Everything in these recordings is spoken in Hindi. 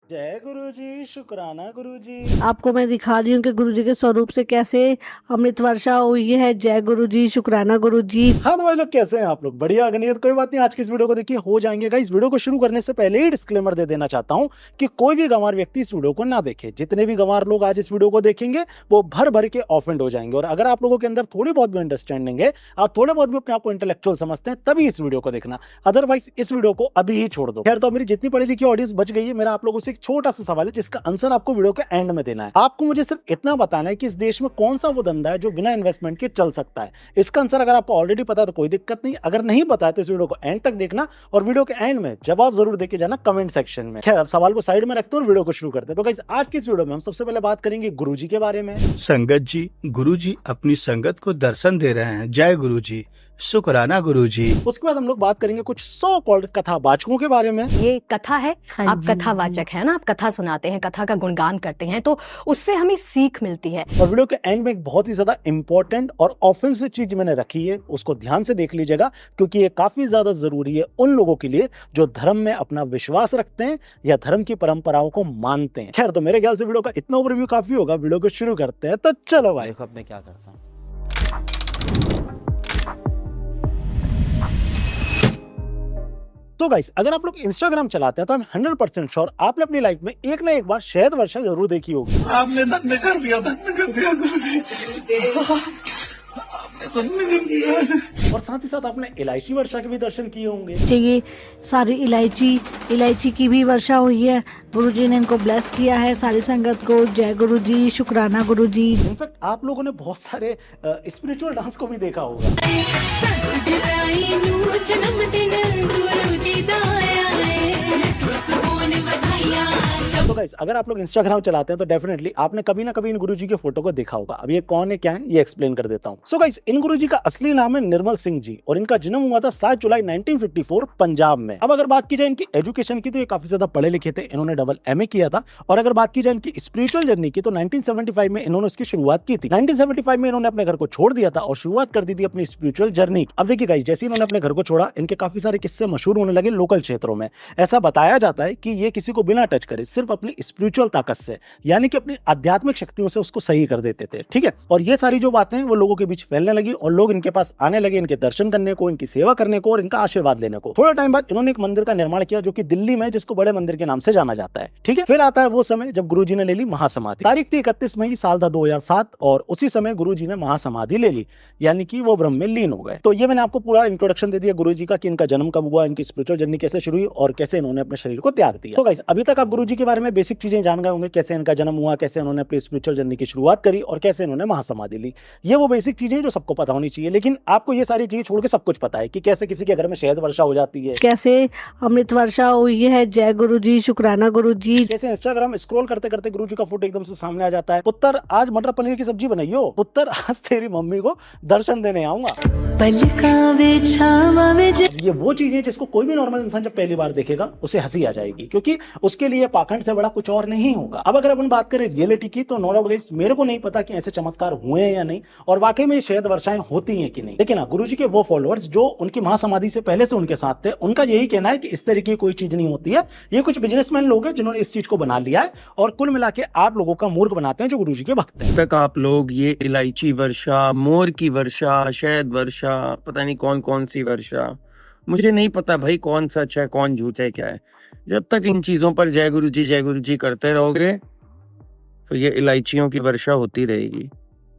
जय गुरु जी, शुक्राना गुरु जी। आपको मैं दिखा रही हूँ कि गुरुजी के स्वरूप से कैसे अमृत वर्षा हुई है। जय गुरु जी, शुक्राना गुरु जी। हाँ तो भाई लोग कैसे हैं आप लोग? बढ़िया अगनियत कोई बात नहीं। आज की इस वीडियो को देखिए हो जाएंगे। इस वीडियो को शुरू करने से पहले ही डिस्क्लेमर दे देना चाहता हूँ कि कोई भी गंवार व्यक्ति इस वीडियो को ना देखे। जितने भी गंवार लोग आज इस वीडियो को देखेंगे वो भर भर के ऑफेंड हो जाएंगे। और अगर आप लोगों के अंदर थोड़ी बहुत भी अंडरस्टैंडिंग है, आप थोड़े बहुत भी अपने आप को इंटेलेक्चुअल समझते हैं, तभी इस वीडियो को देखना, अदरवाइज इस वीडियो को अभी ही छोड़ दो। खैर तो मेरी जितनी पढ़ी लिखी ऑडियंस बच गई है, मेरा आप लोगों से एक छोटा सा सवाल है जिसका आंसर आपको वीडियो के एंड में देना है। आपको मुझे सिर्फ इतना बताना है कि इस देश में कौन सा वो धंधा है जो बिना इन्वेस्टमेंट के चल सकता है। इसका आंसर अगर आपको ऑलरेडी पता है तो कोई दिक्कत नहीं, अगर नहीं पता है तो इस वीडियो को एंड तक देखना और वीडियो के एंड में जवाब जरूर देके जाना कमेंट सेक्शन में। खैर अब सवाल को साइड में रखते हैं और वीडियो को शुरू करते हैं। तो गाइस आज की इस वीडियो में हम सबसे पहले बात करेंगे गुरुजी के बारे में। संगत जी, गुरु जी अपनी संगत को दर्शन दे रहे हैं। जय गुरु जी, शुक्राना गुरु जी। उसके बाद हम लोग बात करेंगे कुछ सो कॉल्ड कथावाचकों के बारे में। ये कथा है, हाँ आप जी, कथावाचक है ना, आप कथा सुनाते हैं, कथा का गुणगान करते हैं, तो उससे हमें सीख मिलती है। और वीडियो के एंड में एक बहुत ही ज्यादा इंपॉर्टेंट और ऑफेंसिव चीज मैंने रखी है, उसको ध्यान से देख लीजिएगा क्योंकि ये काफी ज्यादा जरूरी है उन लोगों के लिए जो धर्म में अपना विश्वास रखते हैं या धर्म की परंपराओं को मानते हैं। खैर तो मेरे ख्याल से वीडियो का इतना ओवरव्यू काफी होगा, वीडियो को शुरू करते हैं। तो चलो भाई। देखो अब मैं क्या करता हूँ। तो गाइस अगर आप लोग इंस्टाग्राम चलाते हैं तो I'm 100% श्योर आपने अपनी लाइफ में एक ना एक बार शहद वर्षा जरूर देखी होगी। आपने धन्य कर दिया गुरुजी। आपने धन्य कर दिया। और साथ ही साथ आपने इलायची वर्षा के भी दर्शन किए होंगे। ये सारी इलायची की भी वर्षा हुई है। गुरुजी ने इनको ब्लेस किया है सारी संगत को। जय गुरु जी, शुक्राना गुरु जी। इनफैक्ट आप लोगों ने बहुत सारे स्पिरिचुअल डांस को भी देखा होगा। तो गाइस अगर आप लोग इंस्टाग्राम चलाते हैं तो डेफिनेटली आपने कभी ना कभी इन गुरुजी के फोटो को देखा होगा। अब ये कौन है, क्या है, ये एक्सप्लेन कर देता हूँ। सो गाइस इन गुरुजी का असली नाम है निर्मल सिंह जी और इनका जन्म हुआ था 7 जुलाई 1954 पंजाब में। अब अगर बात की जाए इनकी एजुकेशन की तो ये काफी ज्यादा पढ़े लिखे थे, इन्होंने डबल MA किया था। और अगर बात की जाए इनकी स्पिरिचुअल जर्नी की तो 1975 में इन्होंने उसकी शुरुआत की थी। 1975 में इन्होंने अपने घर को छोड़ दिया था और शुरुआत कर दी थी अपनी स्पिरिचुअल जर्नी। अब देखिए गाइस जैसे इन्होंने अपने घर को छोड़ा, इनके काफी सारे किस्से मशहूर होने लगे लोकल क्षेत्रों में। ऐसा बताया जाता है कि ये किसी को बिना टच करे सिर्फ अपनी स्पिरिचुअल ताकत से, यानी कि अपनी आध्यात्मिक शक्तियों से उसको सही कर देते थे। ठीक है, और ये सारी जो बातें वो लोगों के बीच फैलने लगी और लोग इनके पास आने लगे, इनके दर्शन करने को, इनकी सेवा करने को और इनका आशीर्वाद लेने को। थोड़ा टाइम बाद इन्होंने एक मंदिर का निर्माण किया जो कि दिल्ली में, जिसको बड़े मंदिर के नाम से जाना जाता है। ठीक है, फिर आता है वो समय जब गुरुजी ने ले ली महासमाधि। तारीख थी 31 मई साल था 2007 और उसी समय गुरुजी ने महासमाधि ले ली, यानी कि वो ब्रह्म में लीन हो गए। तो ये मैंने आपको पूरा इंट्रोडक्शन दे दिया गुरुजी का कि इनका जन्म कब हुआ, इनकी स्पिरिचुअल जर्नी कैसे शुरू हुई और कैसे इन्होंने अपने शरीर को त्याग दिया। तो गाइस अभी तक आप गुरुजी के बारे में बेसिक चीजें जान गए होंगे, कैसे इनका जन्म हुआ, कैसे उन्होंने अपनी स्पिरिचुअल जर्नी की शुरुआत करी और कैसे इन्होंने महासमाधि ली। ये वो बेसिक चीजें जो सबको पता होनी चाहिए। लेकिन आपको ये सारी चीजें छोड़ के सब कुछ पता है कि कैसे किसी के घर में शहद वर्षा हो जाती है, कैसे अमृत वर्षा हुई है। जय गुरु जी, शुक्राना गुरु जी। कैसे इंस्टाग्राम स्क्रॉल करते करते गुरुजी का फोटो एकदम से सामने आ जाता है। पुत्र आज मटर पनीर की सब्जी बनाइयो, पुत्र आज तेरी मम्मी को दर्शन देने आऊंगा। ये वो चीजें जिसको कोई भी नॉर्मल इंसान जब पहली बार देखेगा उसे हंसी आ जाएगी, क्योंकि उसके लिए पाखंड से बड़ा कुछ और नहीं होगा। अब अगर अपन बात करें रियलिटी की तो नो डाउट गाइस मेरे को नहीं पता कि ऐसे चमत्कार हुए हैं या नहीं और वाकई में शहद वर्षाएं होती हैं कि नहीं। लेकिन हाँ, गुरुजी के वो फॉलोअर्स जो उनकी महासमाधि से पहले से उनके साथ थे, उनका यही कहना है कि इस तरीके की कोई चीज नहीं होती है। ये कुछ बिजनेसमैन लोग हैं जिन्होंने इस चीज को बना लिया है और कुल मिला के आप लोगों का मूर्ख बनाते हैं जो गुरुजी के भक्त हैं। तक आप लोग ये इलायची वर्षा, मोर की वर्षा, शहद वर्षा, पता नहीं कौन कौन सी वर्षा, मुझे नहीं पता भाई कौन सच है कौन झूठ है क्या है। जब तक इन चीजों पर जय गुरु जी करते रहोगे तो ये इलायचियों की वर्षा होती रहेगी।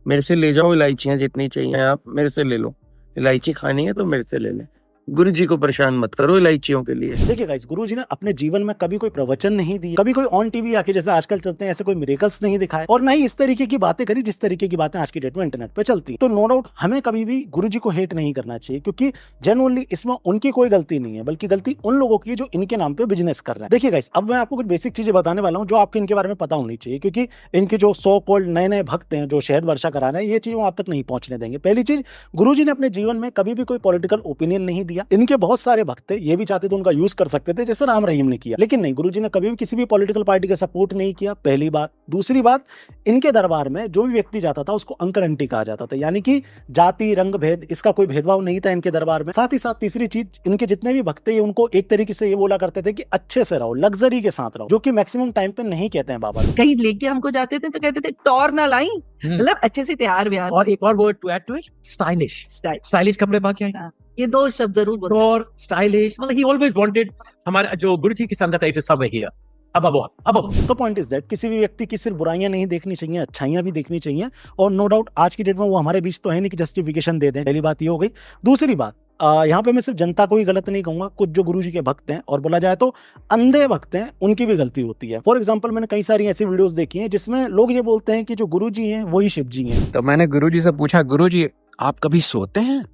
मेरे से ले जाओ इलायचियां जितनी चाहिए, आप मेरे से ले लो। इलायची खानी है तो मेरे से ले लें। गुरु जी को परेशान मत करो इलायचियों के लिए। देखिए गाइस गुरुजी ने अपने जीवन में कभी कोई प्रवचन नहीं दिया, कभी कोई ऑन टीवी आके जैसे आजकल चलते हैं ऐसे कोई मिरेकल्स नहीं दिखाए और ना ही इस तरीके की बातें करी जिस तरीके की बातें आज की डेट में इंटरनेट पे चलती। तो नो डाउट हमें कभी भी गुरुजी को हेट नहीं करना चाहिए, क्योंकि जेन्युइनली इसमें उनकी कोई गलती नहीं है, बल्कि गलती उन लोगों की है जो इनके नाम पे बिजनेस कर रहे हैं। देखिए गाइस अब मैं आपको कुछ बेसिक चीजें बताने वाला हूँ जो आपको इनके बारे में पता होनी चाहिए, क्योंकि इनके जो सो कॉल्ड नए नए भक्त हैं जो शहद वर्षा करा रहे हैं, ये चीज आप तक नहीं पहुंचने देंगे। पहली चीज, गुरुजी ने अपने जीवन में कभी भी कोई पॉलिटिकल ओपिनियन नहीं दिया। किया। इनके बहुत सारे भक्त थे, ये भी चाहते थे उनका यूज कर सकते थे, जैसे राम रहीम ने किया, लेकिन नहीं, गुरुजी ने कभी भी किसी भी पॉलिटिकल पार्टी का सपोर्ट नहीं किया, पहली बात। दूसरी बात, इनके दरबार में जो भी व्यक्ति जाता था उसको अंकल आंटी कहा जाता था, यानी कि जाति रंग भेद इसका कोई भेदभाव नहीं था इनके दरबार में। साथ ही साथ तीसरी चीज, इनके जितने भी भक्त थे उनको एक तरीके से ये बोला करते थे कि अच्छे से रहो, लग्जरी के साथ रहो, जो कि मैक्सिमम टाइम पे नहीं कहते हैं बाबा। कहीं लेके हमको जाते थे तो कहते थे टॉर ना लाई, मतलब अच्छे से तैयार व्यार। और एक और word to add to it, stylish. Stylish कपड़े पा के हाँ, ये दो शब्द जरूर बोलो। और स्टाइलिश, मतलब ही ऑलवेज वांटेड हमारा जो गुरुजी की संगत है, इट इज समवेयर हियर अब। तो पॉइंट इज दैट किसी भी व्यक्ति की सिर्फ बुराइयां नहीं देखनी चाहिए, अच्छाइयां भी देखनी चाहिए। और नो डाउट आज की डेट में वो हमारे बीच तो है नहीं कि जस्टिफिकेशन दे दें, पहली बात ये हो गई। दूसरी बात, यहाँ पे मैं सिर्फ जनता को ही गलत नहीं कहूंगा, कुछ जो गुरुजी के भक्त हैं और बोला जाए तो अंधे भक्त हैं, उनकी भी गलती होती है। फॉर एग्जांपल, मैंने कई सारी ऐसी वीडियोस देखी हैं जिसमें लोग ये बोलते हैं कि जो गुरुजी हैं वही शिव जी हैं। तो मैंने गुरुजी से पूछा, गुरुजी आप कभी सोते हैं?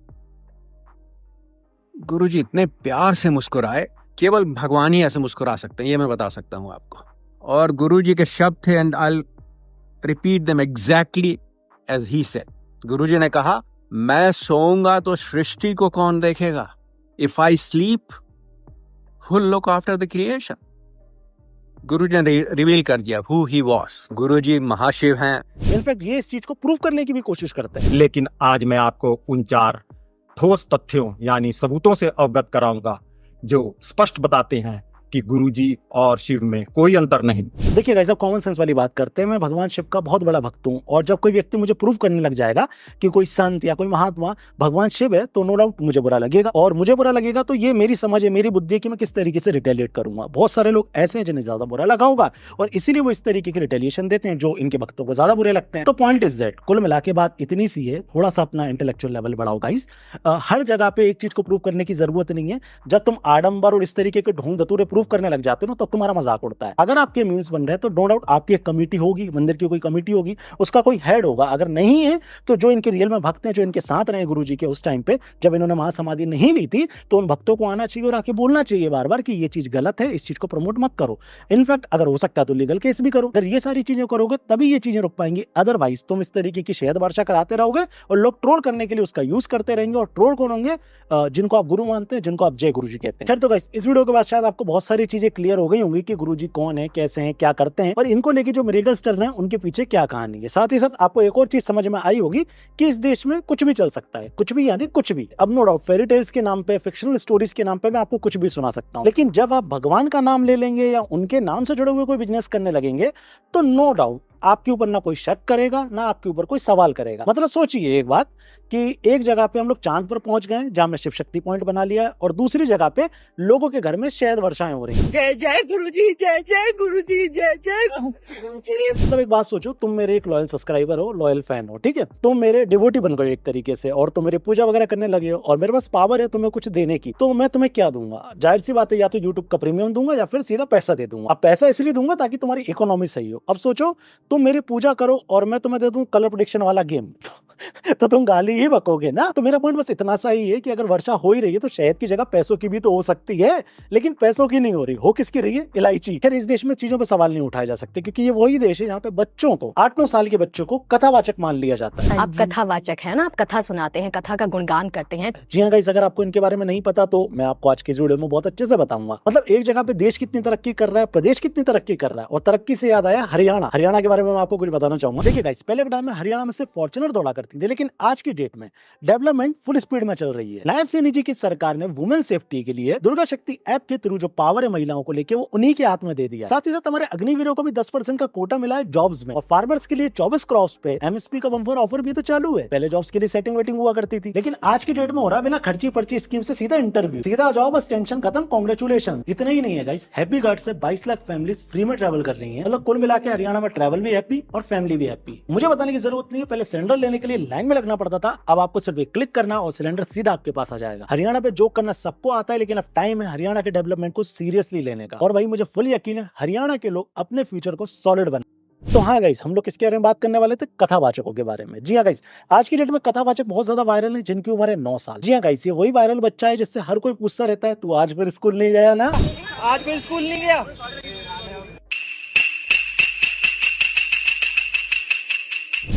गुरुजी इतने प्यार से मुस्कुराए, केवल भगवान ही ऐसे मुस्कुरा सकते हैं, ये मैं बता सकता हूं आपको। और गुरुजी के शब्द थे, and I will repeat them exactly as he said. Guruji ने कहा, मैं सोऊंगा तो सृष्टि को कौन देखेगा? If I sleep who will look after the creation? Guruji ने रिवील कर दिया हु ही वाज। गुरुजी महाशिव हैं। इनफैक्ट ये इस चीज को प्रूव करने की भी कोशिश करते हैं। लेकिन आज मैं आपको उन 4 ठोस तथ्यों यानी सबूतों से अवगत कराऊंगा जो स्पष्ट बताते हैं कि गुरुजी और शिव में कोई अंतर नहीं। देखिए गाइस, अब कॉमन सेंस वाली बात करते हैं। मैं भगवान शिव का बहुत बड़ा भक्त हूँ, और जब कोई व्यक्ति मुझे प्रूव करने लग जाएगा कि कोई संत या कोई महात्मा भगवान शिव है, तो नो डाउट मुझे बुरा लगेगा। और मुझे बुरा लगेगा तो ये मेरी समझ है, मेरी बुद्धि है कि मैं किस तरीके से रिटेलिएट करूंगा। बहुत सारे लोग ऐसे हैं जिन्हें ज्यादा बुरा लगा होगा, और इसीलिए वो इस तरीके की रिटेलिएशन देते हैं जो इनके भक्तों को ज्यादा बुरे लगते हैं। तो पॉइंट इज दैट, कुल मिला के बात इतनी सी है, थोड़ा सा अपना इंटेलेक्चुअल लेवल बढ़ाओ गाइस। हर जगह पे एक चीज को प्रूव करने की जरूरत नहीं है। जब तुम आडंबर और इस तरीके के ढोंग धतूरे प्रूव करने लग जाते हो तो तुम्हारा मजाक उड़ता है। अगर आपके मीम्स बन रहे हैं तो नो डाउट आपकी एक कमेटी होगी, मंदिर की कोई कमेटी होगी, उसका कोई हेड होगा। अगर नहीं है तो जो इनके रियल में भक्त हैं, जो इनके साथ रहे गुरुजी के उस टाइम पे जब इन्होंने महासमाधि नहीं ली थी, तो उन भक्तों को आना चाहिए और आके बोलना चाहिए बार बार कि ये चीज गलत है, इस चीज को प्रमोट मत करो। इनफैक्ट अगर हो सकता है तो लीगल केस भी करो। अगर ये सारी चीजें करोगे तभी ये चीजें रुक पाएंगी, अदरवाइज तुम इस तरीके की शहद वर्षा कराते रहोगे और लोग ट्रोल करने के लिए उसका यूज करते रहेंगे। और ट्रोल कौन होंगे? जिनको आप गुरु मानते हैं, जिनको आप जय गुरुजी कहते हैं। खैर, तो गाइस इस वीडियो के बाद शायद आपको बहुत सारी चीजें क्लियर हो गई होंगी कि गुरुजी कौन है, कैसे हैं, क्या करते हैं, और इनको लेके जो मिरेकल्स चल रहे हैं उनके पीछे क्या कहानी है। साथ ही साथ आपको एक और चीज समझ में आई होगी कि इस देश में कुछ भी चल सकता है, कुछ भी यानी कुछ भी। अब नो डाउट फेरी टेल्स के नाम पे, फिक्शनल स्टोरीज के नाम पे मैं आपको कुछ भी सुना सकता हूँ, लेकिन जब आप भगवान का नाम ले लेंगे या उनके नाम से जुड़े हुए कोई बिजनेस करने लगेंगे तो नो डाउट आपके ऊपर ना कोई शक करेगा, ना आपके ऊपर कोई सवाल करेगा। मतलब सोचिए एक बात कि एक जगह पे हम लोग चांद पर पहुंच गए जहां हमने शिव शक्ति पॉइंट बना लिया है, और दूसरी जगह पे लोगों के घर में शहद वर्षाएं हो रही हैं। जय जय गुरुजी, जय जय गुरुजी, जय जय गुरुजी। मतलब एक बात सोचो, तुम मेरे एक लॉयल सब्सक्राइबर हो, लॉयल फैन हो, ठीक है, तुम मेरे डिवोटी बन गए एक तरीके से, और तुम मेरी पूजा वगैरह करने लगे हो, और मेरे पास पावर है तुम्हें कुछ देने की, तो मैं तुम्हें क्या दूंगा? जाहिर सी बात है, या तो यूट्यूब का प्रीमियम दूंगा या फिर सीधा पैसा दे दूंगा। अब पैसा इसलिए दूंगा ताकि तुम्हारी इकोनॉमी सही हो। अब सोचो, तुम मेरी पूजा करो और मैं तुम्हें दे दूं कलर प्रेडिक्शन वाला गेम, तो तुम गाली ही बकोगे ना। तो मेरा पॉइंट बस इतना सा ही है कि अगर वर्षा हो ही रही है तो शहद की जगह पैसों की भी तो हो सकती है, लेकिन पैसों की नहीं हो रही, हो किसकी रही है? इलायची। खैर, इस देश में चीजों पे सवाल नहीं उठाए जा सकते, क्योंकि ये वही देश है जहाँ पे बच्चों को, 8-9 साल के बच्चों को कथावाचक मान लिया जाता है। आप कथावाचक है ना, आप कथा सुनाते हैं, कथा का गुणगान करते हैं। जी हाँ गाइस, अगर आपको इनके बारे में नहीं पता तो मैं आपको आज के इस वीडियो में बहुत अच्छे से बताऊंगा। मतलब एक जगह पे देश कितनी तरक्की कर रहा है, प्रदेश कितनी तरक्की कर रहा है, और तरक्की से याद आया हरियाणा। हरियाणा के बारे में मैं आपको कुछ बताना चाहूंगा। देखिए गाइस, पहले के टाइम में हरियाणा में सिर्फ फॉर्च्यूनर दौड़ा करती थी, लेकिन आज की डेट में डेवलपमेंट फुल स्पीड में चल रही है। नायब सिंह जी की सरकार ने वुमेन सेफ्टी के लिए दुर्गा शक्ति ऐप के थ्रू जो पावर है महिलाओं को लेके, वो उन्हीं के हाथ में दे दिया। साथ ही साथ हमारे अग्निवीरों को भी 10% का कोटा मिला है जॉब्स में, और फार्मर्स के लिए 24 क्रॉप्स पे एमएसपी का 1/4 ऑफर भी तो चालू है। पहले जॉब्स के लिए सेटिंग वेटिंग हुआ करती थी, लेकिन आज की डेट में हो रहा है बिना खर्ची पर्ची स्कीम से सीधा इंटरव्यू, सीधा जॉब, बस टेंशन खत्म, कांग्रेचुलेशन। इतना ही नहीं है गाइस, हैप्पी गार्ड से 22 लाख फैमिलीज फ्री में ट्रैवल कर रही है। मतलब कुल मिला के हरियाणा में ट्रैवल भी हैप्पी और फैमिली भी हैप्पी। मुझे बताने की जरूरत नहीं है, पहले सिलेंडर लेने के लिए लाइन में लगना पड़ता था, अब आपको सिर्फ एक क्लिक करना और सिलेंडर सीधा आपके पास आ जाएगा। हरियाणा पे जोक करना सबको आता है, लेकिन अब टाइम है हरियाणा के डेवलपमेंट को सीरियसली लेने का, और भाई मुझे फुल यकीन है हरियाणा के लोग अपने फ्यूचर को सॉलिड बना। तो हाँ गाइस, हम लोग किसके बारे में बात करने वाले थे? कथावाचकों के बारे में। जी हाँ गाइस, आज की डेट में कथावाचक बहुत ज्यादा वायरल है, जिनकी उम्र है 9 साल। जी हाँ गाइस, ये वही वायरल बच्चा है जिससे हर कोई पूछता रहता है, तू आज फिर स्कूल नहीं गया ना? आज फिर स्कूल नहीं गया।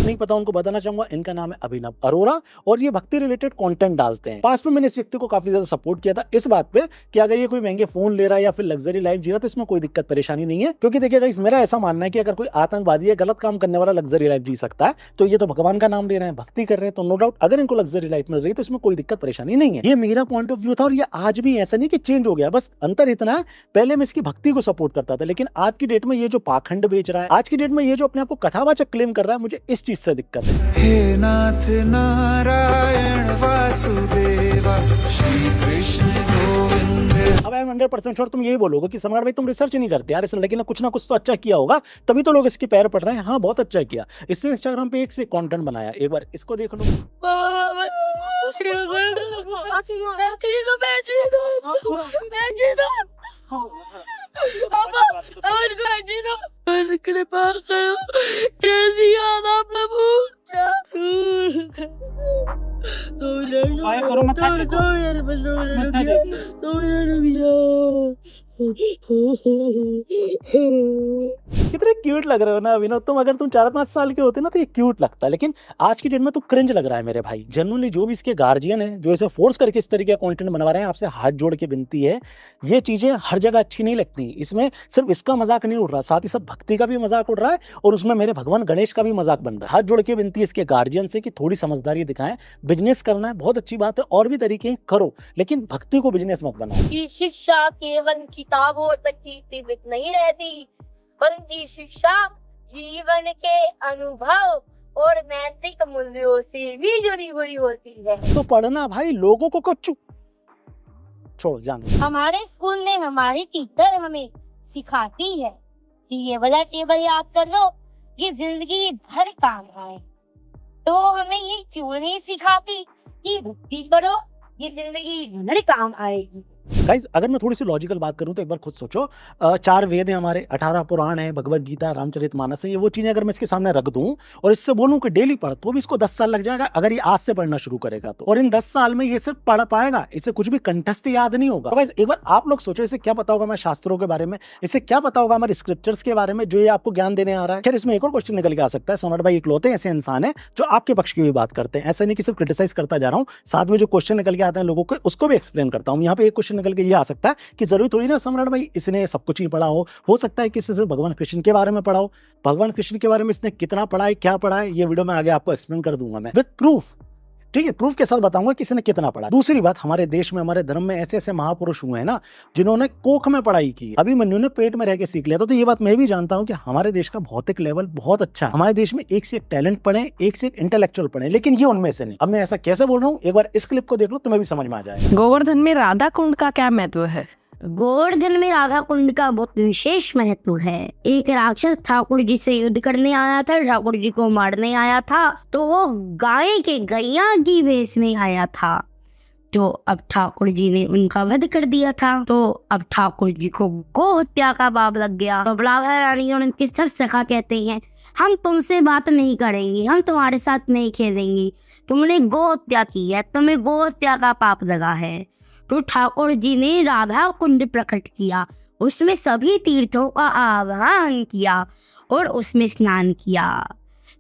नहीं पता उनको बताना चाहूंगा, इनका नाम है अभिनव अरोरा और ये भक्ति रिलेटेड कंटेंट डालते हैं। पास में मैंने इस व्यक्ति को काफी ज्यादा सपोर्ट किया था इस बात पे कि अगर ये कोई महंगे फोन ले रहा है या फिर लग्जरी लाइफ जी रहा है तो इसमें कोई दिक्कत परेशानी नहीं है, क्योंकि देखिएगा इस मेरा ऐसा मानना है कि अगर कोई आतंकवादी या गलत काम करने वाला लग्जरी लाइफ जी सकता है तो ये तो भगवान का नाम ले रहे हैं, भक्ति कर रहे हैं, तो नो डाउट अगर इनको लग्जरी लाइफ मिल रही है तो इसमें कोई दिक्कत परेशानी नहीं है। ये मेरा पॉइंट ऑफ व्यू था और ये आज भी ऐसा नहीं कि चेंज हो गया, बस अंतर इतना है पहले मैं इसकी भक्ति को सपोर्ट करता था, लेकिन आज की डेट में ये जो पाखंड बेच रहा है, आज की डेट में ये जो अपने आप को कथावाचक क्लेम कर रहा है, मुझे इस चीज से दिक्कत है। हे नाथ नारायण वासुदेवा श्री कृष्ण गोविंद। अब आई एम 100% श्योर तुम यही बोलोगे कि सम्राट भाई तुम रिसर्च नहीं करते यार, इसने लेकिन कुछ ना कुछ तो अच्छा किया होगा तभी तो लोग इसके पैर पड़ रहे हैं। हाँ बहुत अच्छा किया, इसने इंस्टाग्राम पे एक से कंटेंट बनाया, एक बार इसको देख लो। कितने क्यूट लग रहे हो ना अभिनव तुम, अगर तुम 4-5 साल के होते ना तो ये क्यूट लगता है, लेकिन आज की डेट में तो क्रिंज लग रहा है मेरे भाई। जनरली जो भी इसके गार्जियन है जो इसे फोर्स करके इस तरीके का कंटेंट बनवा रहे हैं, आपसे हाथ जोड़ के विनती है, ये चीजें हर जगह अच्छी नहीं लगती। इसमें सिर्फ इसका मजाक नहीं उड़ रहा, साथ ही साथ भक्ति का भी मजाक उड़ रहा है और उसमें मेरे भगवान गणेश का भी मजाक बन रहा है। हाथ जोड़ के विनती है इसके गार्जियन से कि थोड़ी समझदारी दिखाएं, बिजनेस करना है बहुत अच्छी बात है और भी तरीके करो, लेकिन भक्ति को बिजनेस मत बनाओ। की शिक्षा केवल किताबों तक ही सीमित नहीं रहती, परंतु शिक्षा जीवन के अनुभव और नैतिक मूल्यों से भी जुड़ी हुई होती है। तो पढ़ना भाई, लोगों को चुप छोड़ो जानो। हमारे स्कूल में हमारी टीचर हमें सिखाती है कि ये वाला टेबल याद कर लो, ये जिंदगी भर काम आए। तो हमें ये क्यों नहीं सिखाती कि भक्ति करो, ये जिंदगी भर काम आएगी। गाइस अगर मैं थोड़ी सी लॉजिकल बात करूं तो एक बार खुद सोचो, 4 वेद हैं हमारे, 18 पुराण है, भगवत गीता, रामचरितमानस है, ये वो चीजें अगर मैं इसके सामने रख दूं और इससे बोलूं कि डेली पढ़, तो भी इसको 10 साल लग जाएगा अगर ये आज से पढ़ना शुरू करेगा तो। और इन 10 साल में ये सिर्फ पढ़ पाएगा, इसे कुछ भी कंठस्थ याद नहीं होगा। तो गाइस एक बार आप लोग सोचो इसे क्या पता होगा हमारे शास्त्रों के बारे में, इसे क्या पता होगा हमारे स्क्रिप्चर्स के बारे में जो ये आपको ज्ञान देने आ रहा है। खैर इसमें एक और क्वेश्चन निकल के आ सकता है, सम्राट भाई इकलौते ऐसे इंसान है जो आपके पक्ष की भी बात करते हैं, ऐसा नहीं कि सिर्फ क्रिटिसाइज करता जा रहा हूँ, साथ में जो क्वेश्चन निकल के आते हैं लोगों के उसको भी एक्सप्लेन करता हूँ। यहाँ पे एक क्वेश्चन निकल के ये आ सकता है कि जरूरी थोड़ी ना सम्राट भाई इसने सब कुछ ही पढ़ा हो सकता है कि इससे भगवान कृष्ण के बारे में पढ़ा हो, भगवान कृष्ण के बारे में इसने कितना पढ़ा है, क्या पढ़ा है, ये वीडियो में आगे आपको एक्सप्लेन कर दूंगा मैं विद प्रूफ, ठीक है, प्रूफ के साथ बताऊंगा कि इसने कितना पढ़ा। दूसरी बात, हमारे देश में हमारे धर्म में ऐसे ऐसे महापुरुष हुए हैं ना जिन्होंने कोख में पढ़ाई की, अभिमन्यु ने पेट में रह के सीख लिया था। तो ये बात मैं भी जानता हूं कि हमारे देश का भौतिक लेवल बहुत अच्छा है, हमारे देश में एक से एक टैलेंट पढ़े, एक से एक इंटेलेक्चुअल पढ़े, लेकिन ये उनमें से नहीं। अब मैं ऐसा कैसे बोल रहा हूँ, एक बार इस क्लिप को देख लो तुम्हें भी समझ में आ जाएगा। गोवर्धन में राधा कुंड का क्या महत्व है? गोवर्धन में राधा कुंड का बहुत विशेष महत्व है। एक राक्षस ठाकुर जी से युद्ध करने आया था, ठाकुर जी को मारने आया था, तो वो गाय के गैया की वेश में आया था। तो अब ठाकुर जी ने उनका वध कर दिया था, तो अब ठाकुर जी को गो हत्या का पाप लग गया। तो राधा रानी और उनके सब सखा कहते हैं हम तुमसे बात नहीं करेंगे, हम तुम्हारे साथ नहीं खेलेंगे, तुमने गो हत्या की है, तुम्हें गो हत्या का पाप लगा है। तो ठाकुर जी ने राधा कुंड प्रकट किया, उसमें सभी तीर्थों का आह्वान किया और उसमें स्नान किया,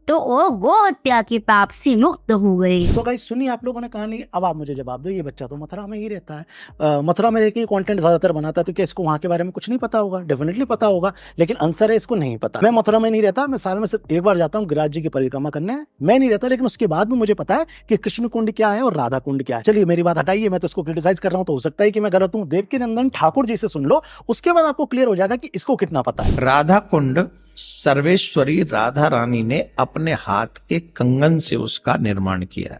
तो वो गो हत्या के पाप से मुक्त हो गए। तो गाइस सुनिए आप लोगों ने कहानी, अब आप मुझे जवाब दो। ये बच्चा तो मथुरा में ही रहता है, मथुरा में रहकर कंटेंट ज्यादातर बनाता है, तो क्या इसको वहां के बारे में कुछ नहीं पता होगा? डेफिनेटली पता होगा, लेकिन आंसर है इसको नहीं पता। मैं मथुरा में नहीं रहता, मैं साल में सिर्फ एक बार जाता हूँ गिरिराज जी की परिक्रमा करने, मैं नहीं रहता, लेकिन उसके बाद भी मुझे पता है कि कृष्ण कुंड क्या है और राधा कुंड क्या है। चलिए मेरी बात हटाइए, मैं तो इसको क्रिटिसाइज कर रहा हूँ, तो हो सकता है कि मैं गलत हूँ। देवकी नंदन ठाकुर जी से सुन लो, उसके बाद आपको क्लियर हो जाएगा कि इसको कितना पता है। राधा कुंड सर्वेश्वरी राधा रानी ने अपने हाथ के कंगन से उसका निर्माण किया है,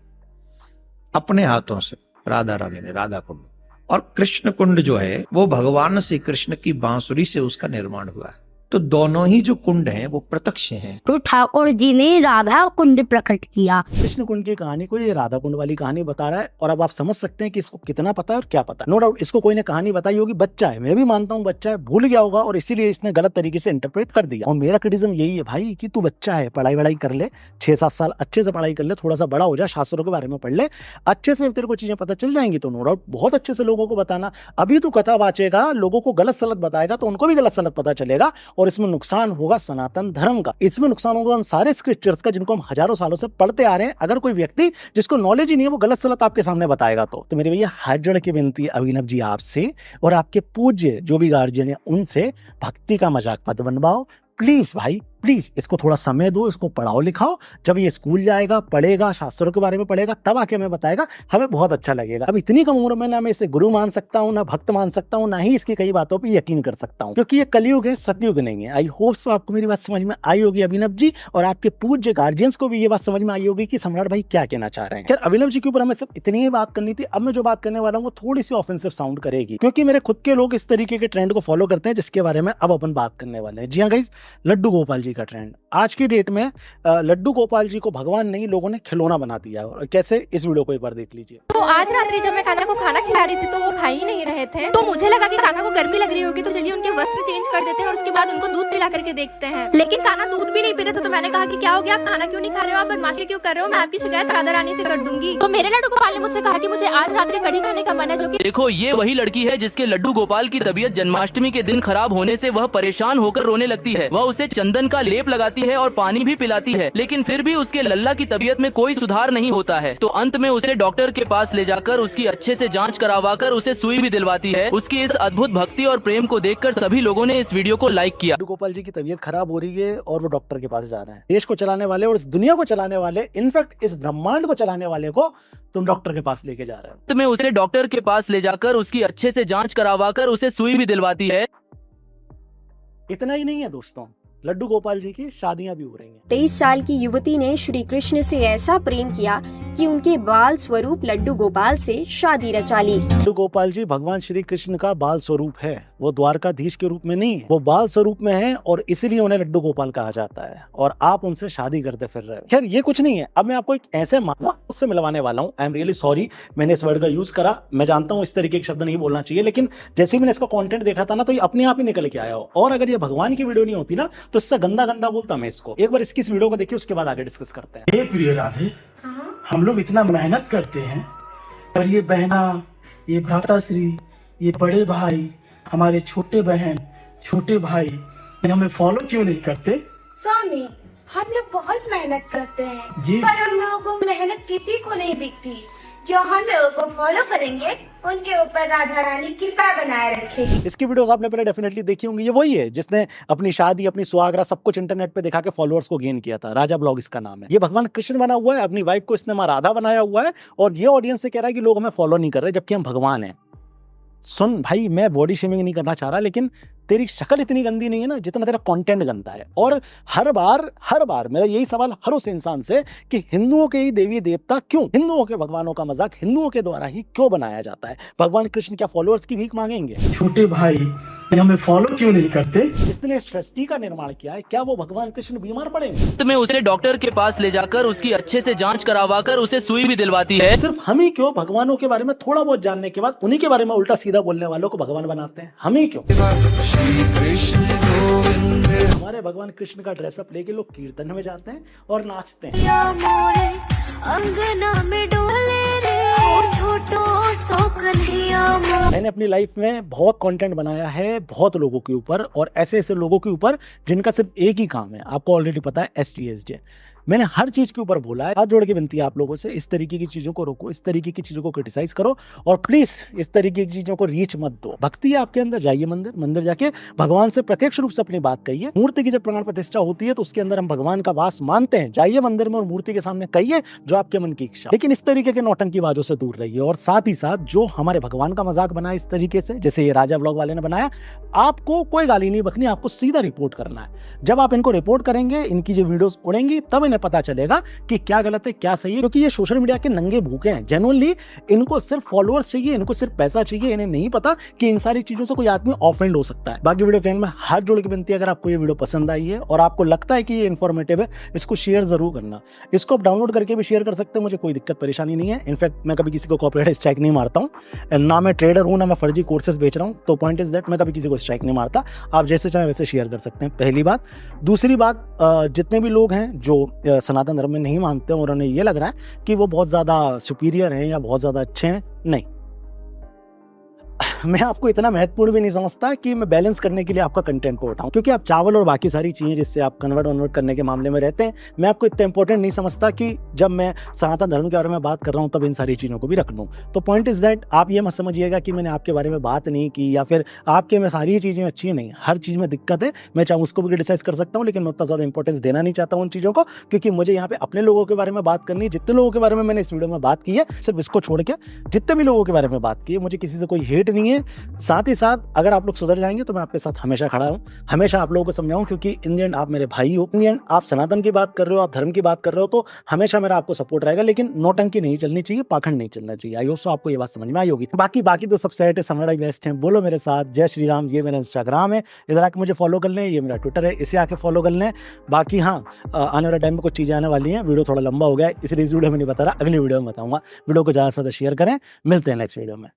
अपने हाथों से राधा रानी ने राधा कुंड। और कृष्ण कुंड जो है वो भगवान श्री कृष्ण की बांसुरी से उसका निर्माण हुआ है। तो दोनों ही जो कुंड हैं वो प्रत्यक्ष हैं। तो ठाकुर जी ने राधा कुंड प्रकट किया। कृष्ण कुंड की कहानी को ये राधा कुंड वाली कहानी बता रहा है, और अब आप समझ सकते हैं कि इसको कितना पता है और क्या पता है। नो डाउट इसको कोई ने कहानी बताई होगी, बच्चा है, मैं भी मानता हूँ बच्चा है, भूल गया होगा और इसीलिए इसने गलत तरीके से इंटरप्रेट कर दिया। और मेरा क्रिटिज्म यही है भाई कि तू बच्चा है, पढ़ाई वढ़ाई कर ले, 6-7 साल अच्छे से पढ़ाई कर ले, थोड़ा सा बड़ा हो जा, शास्त्रों के बारे में पढ़ ले, अच्छे से तेरे को चीजें पता चल जाएंगी। तो नो डाउट बहुत अच्छे से लोगों को बताना। अभी तू कथा बाचेगा, लोगों को गलत सलत बताएगा तो उनको भी गलत सलत पता चलेगा, और इसमें नुकसान होगा सनातन धर्म का, इसमें नुकसान होगा उन सारे स्क्रिप्चर्स का जिनको हम हजारों सालों से पढ़ते आ रहे हैं। अगर कोई व्यक्ति जिसको नॉलेज ही नहीं है वो गलत सलत आपके सामने बताएगा तो मेरे भैया हाथ जोड़ के विनती है अभिनव जी आपसे और आपके पूज्य जो भी गार्जियन है उनसे, भक्ति का मजाक मत बनवाओ प्लीज भाई, प्लीज इसको थोड़ा समय दो, इसको पढ़ाओ लिखाओ। जब ये स्कूल जाएगा, पढ़ेगा, शास्त्रों के बारे में पढ़ेगा, तब आके हमें बताएगा, हमें बहुत अच्छा लगेगा। अब इतनी कम उम्र में ना मैं इसे गुरु मान सकता हूँ, ना भक्त मान सकता हूँ, ना ही इसकी कई बातों पे यकीन कर सकता हूँ, क्योंकि ये कलयुग है, सतयुग नहीं है। आई होप सो आपको मेरी बात समझ में आई होगी अभिनव जी, और आपके पूज्य गार्जियंस को भी ये बात समझ में आई होगी कि सम्राट भाई क्या कहना चाह रहे हैं। खैर अभिनव जी के ऊपर हमें सिर्फ इतनी ही बात करनी थी। अब मैं जो बात करने वाला हूँ वो थोड़ी सी ऑफेंसिव साउंड करेगी, क्योंकि मेरे खुद के लोग इस तरीके के ट्रेंड को फॉलो करते हैं जिसके बारे में अब अपन बात करने वाले हैं। जी हाँ गाइस, लड्डू गोपाल जी का ट्रेंड। आज की डेट में लड्डू गोपाल जी को भगवान नहीं, लोगों ने खिलौना बना दिया है। और कैसे, इस वीडियो को एक बार देख लीजिए। तो आज रात्रि जब मैं कान्हा को खाना खिला रही थी तो वो खा ही नहीं रहे थे, तो मुझे लगा कि कान्हा को गर्मी लग रही होगी, तो चलिए उनके वस्त्र चेंज कर देते हैं और उसके बाद उनको दूध पिला करके देखते हैं। लेकिन कान्हा दूध भी नहीं पी रहे थे, तो मैंने कहा कि क्या हो गया, आप खाना क्यों नहीं खा रहे हो, आप बदमाशी क्यों कर रहे हो, मैं आपकी शिकायत राधा रानी से कर दूंगी। तो मेरे लड्डू गोपाल ने मुझसे कहा कि मुझे आज रात्रि कढ़ी खाने का मन है, जो कि देखो ये वही लड़की है जिसके लड्डू गोपाल की तबीयत जन्माष्टमी के दिन खराब होने से वह परेशान होकर रोने लगती है। वह उसे चंदन का लेप लगाती है और पानी भी पिलाती है, लेकिन फिर भी उसके लल्ला की तबीयत में कोई सुधार नहीं होता है। तो अंत में उसे डॉक्टर के पास ले जाकर उसकी अच्छे से जांच करवाकर उसे सुई भी दिलवाती है। उसकी इस अद्भुत भक्ति और प्रेम को देखकर सभी लोगों ने इस वीडियो को लाइक किया। लड्डू गोपाल जी की तबीयत खराब हो रही है और वो डॉक्टर के पास जा रहे हैं। देश को चलाने वाले और इस दुनिया को चलाने वाले, इनफैक्ट इस ब्रह्मांड को चलाने वाले को तुम डॉक्टर के पास लेके जा रहे हो। अंत में उसे डॉक्टर के पास ले जाकर उसकी अच्छे से जांच करवाकर उसे सुई भी दिलवाती है। इतना ही नहीं है दोस्तों, लड्डू गोपाल जी की शादियां भी हो रही हैं। 23 साल की युवती ने श्री कृष्ण से ऐसा प्रेम किया कि उनके बाल स्वरूप लड्डू गोपाल से शादी रचा ली। लड्डू गोपाल जी भगवान श्री कृष्ण का बाल स्वरूप है, वो द्वारकाधीश के रूप में नहीं है, वो बाल स्वरूप में है और इसीलिए उन्हें लड्डू गोपाल कहा जाता है। और आप उनसे शादी करते फिर रहे हो। खैर ये कुछ नहीं है, अब मैं आपको एक ऐसे मानव उससे मिलवाने वाला हूँ। आई एम रियली सॉरी मैंने इस वर्ड का यूज करा, मैं जानता हूँ इस तरीके के शब्द नहीं बोलना चाहिए, लेकिन जैसे ही मैंने इसका कंटेंट देखा था ना, तो ये अपने आप ही निकल के आया हो। और अगर ये भगवान की वीडियो नहीं होती ना, तो इससे गंदा गंदा बोलता मैं इसको। एक बार इसकी इस वीडियो को देखिए, उसके बाद आगे डिस्कस करते हैं। हे प्रिय राधे, हम लोग इतना मेहनत करते हैं, पर ये बहना, ये भ्राताश्री, ये बड़े भाई, हमारे छोटे बहन, छोटे भाई, ये हमें फॉलो क्यों नहीं करते? स्वामी, हम लोग बहुत मेहनत करते हैं जी, पर हम लोगों को मेहनत किसी को नहीं दिखती। जो हम लोगों को फॉलो करेंगे उनके ऊपर राधा रानी कृपा बनाए रखेगी। इसकी वीडियोस आपने पहले डेफिनेटली देखी होंगी। ये वही है जिसने अपनी शादी, अपनी सुहागरा, सब कुछ इंटरनेट पे दिखा के फॉलोअर्स को गेन किया था। राजा ब्लॉग इसका नाम है। ये भगवान कृष्ण बना हुआ है, अपनी वाइफ को इसने माँ राधा बनाया हुआ है, और ये ऑडियंस से कह रहा है कि लोग हमें फॉलो नहीं कर रहे, जबकि हम भगवान हैं। सुन भाई, मैं बॉडी शेमिंग नहीं करना चाह रहा, लेकिन तेरी शक्ल इतनी गंदी नहीं है ना जितना तेरा कंटेंट गंदा है। और हर बार मेरा यही सवाल हर उस इंसान से कि हिंदुओं के ही देवी देवता क्यों, हिंदुओं के भगवानों का मजाक हिंदुओं के द्वारा ही क्यों बनाया जाता है? भगवान कृष्ण क्या फॉलोअर्स की भीख मांगेंगे? छोटे भाई हमें फॉलो क्यों नहीं करते? जिसने सृष्टि का निर्माण किया है, क्या वो भगवान कृष्ण बीमार पड़ेंगे? अंत में उसे डॉक्टर के पास ले जाकर उसकी अच्छे से जांच करवाकर उसे सुई भी दिलवाती है। सिर्फ हम ही क्यों भगवानों के बारे में थोड़ा बहुत जानने के बाद उन्हीं के बारे में उल्टा सीधा बोलने वालों को भगवान बनाते हैं? हम ही क्यों? श्री कृष्ण गोविंद। हमारे भगवान कृष्ण का ड्रेसअप लेके लोग कीर्तन में जाते हैं और नाचते हैं। मैंने अपनी लाइफ में बहुत कंटेंट बनाया है बहुत लोगों के ऊपर, और ऐसे ऐसे लोगों के ऊपर जिनका सिर्फ एक ही काम है, आपको ऑलरेडी पता है, STSJ। मैंने हर चीज के ऊपर बोला है। हाथ जोड़ के विनती है आप लोगों से, इस तरीके की चीजों को रोको, इस तरीके की चीजों को क्रिटिसाइज करो, और प्लीज इस तरीके की चीजों को रीच मत दो। भक्ति है आपके अंदर, जाइए मंदिर जाके भगवान से प्रत्यक्ष रूप से अपनी बात कहिए। मूर्ति की जब प्राण प्रतिष्ठा होती है तो उसके अंदर हम भगवान का वास मानते हैं। जाइए मंदिर में और मूर्ति के सामने कहिए जो आपके मन की इच्छा, लेकिन इस तरीके के नौटंकी बाजों से दूर रहिए। और साथ ही साथ जो हमारे भगवान का मजाक बनाया इस तरीके से, जैसे ये राजा ब्लॉग वाले ने बनाया, आपको कोई गाली नहीं बकनी, आपको सीधा रिपोर्ट करना है। जब आप इनको रिपोर्ट करेंगे, इनकी जो वीडियोस उड़ेंगी, तब इन्हें पता चलेगा कि क्या गलत है क्या सही है, क्योंकि ये सोशल मीडिया के नंगे भूखे हैं। जेन्युइनली इनको सिर्फ फॉलोअर्स चाहिए, इनको सिर्फ पैसा चाहिए, इन्हें नहीं पता कि इन सारी चीजों से कोई आदमी ऑफेंड हो सकता है। बाकी वीडियो के एंड में हाथ जोड़ के विनती है, अगर आपको ये वीडियो पसंद आई है और आपको लगता है कि ये इन्फॉर्मेटिव है, इसको शेयर जरूर करना। इसको आप डाउनलोड करके भी शेयर कर सकते हैं, मुझे कोई दिक्कत परेशानी नहीं है। इनफैक्ट मैं कभी किसी को कॉपीराइट स्ट्राइक नहीं मारता हूँ, ना मैं ट्रेडर हूँ, ना मैं फर्जी कोर्सेज बेच रहा हूँ। तो पॉइंट इज दैट मैं कभी किसी को स्ट्राइक नहीं मारता। आप जैसे चाहे वैसे शेयर कर सकते हैं, पहली बात। दूसरी बात, जितने भी लोग हैं जो सनातन धर्म में नहीं मानते हैं और उन्हें ये लग रहा है कि वो बहुत ज़्यादा सुपीरियर हैं या बहुत ज़्यादा अच्छे हैं, नहीं। मैं आपको इतना महत्वपूर्ण भी नहीं समझता कि मैं बैलेंस करने के लिए आपका कंटेंट को उठाऊं, क्योंकि आप चावल और बाकी सारी चीज़ें जिससे आप कन्वर्ट करने के मामले में रहते हैं, मैं आपको इतना इंपॉर्टेंट नहीं समझता कि जब मैं सनातन धर्म के बारे में बात कर रहा हूँ तब इन सारी चीज़ों को भी रख लूँ। तो पॉइंट इज दैट आप ये मत समझिएगा कि मैंने आपके बारे में बात नहीं की या फिर आपके में सारी चीज़ें अच्छी नहीं, हर चीज़ में दिक्कत है। मैं चाहूँ उसको भी क्रिटिसाइज कर सकता हूँ, लेकिन मैं उतना ज़्यादा इंपॉर्टेंस देना नहीं चाहता हूँ उन चीज़ों को, क्योंकि मुझे यहाँ पे अपने लोगों के बारे में बात करनी है। जितने लोगों के बारे में मैंने इस वीडियो में बात की है, सिर्फ इसको छोड़ के जितने भी लोगों के बारे में बात की है, मुझे किसी से कोई हेट नहीं है। साथ ही साथ अगर आप लोग सुधर जाएंगे तो मैं आपके साथ हमेशा खड़ा हूँ, हमेशा आप लोगों को समझाऊँ, क्योंकि इन द एंड आप मेरे भाई हो, इन द एंड आप सनातन की बात कर रहे हो, आप धर्म की बात कर रहे हो, तो हमेशा मेरा आपको सपोर्ट रहेगा। लेकिन नौटंकी नहीं चलनी चाहिए, पाखंड नहीं चलना चाहिए। आई होप सो आपको ये बात समझ में आई होगी। बाकी तो सब सेट है, समझना ही बेस्ट है। बोलो मेरे साथ जय श्री राम। ये मेरा इंस्टाग्राम है, इधर आके मुझे फॉलो कर लें। ये मेरा ट्विटर है, इसे आके फॉलो कर लें। बाकी हाँ, आने वाले टाइम में कुछ चीज़ें आने वाली हैं। वीडियो थोड़ा लंबा हो गया है, इसलिए इस वीडियो में नहीं बता रहा, अगली वीडियो में बताऊंगा। वीडियो को ज़्यादा से ज़्यादा शेयर करें। मिलते हैं नेक्स्ट वीडियो में।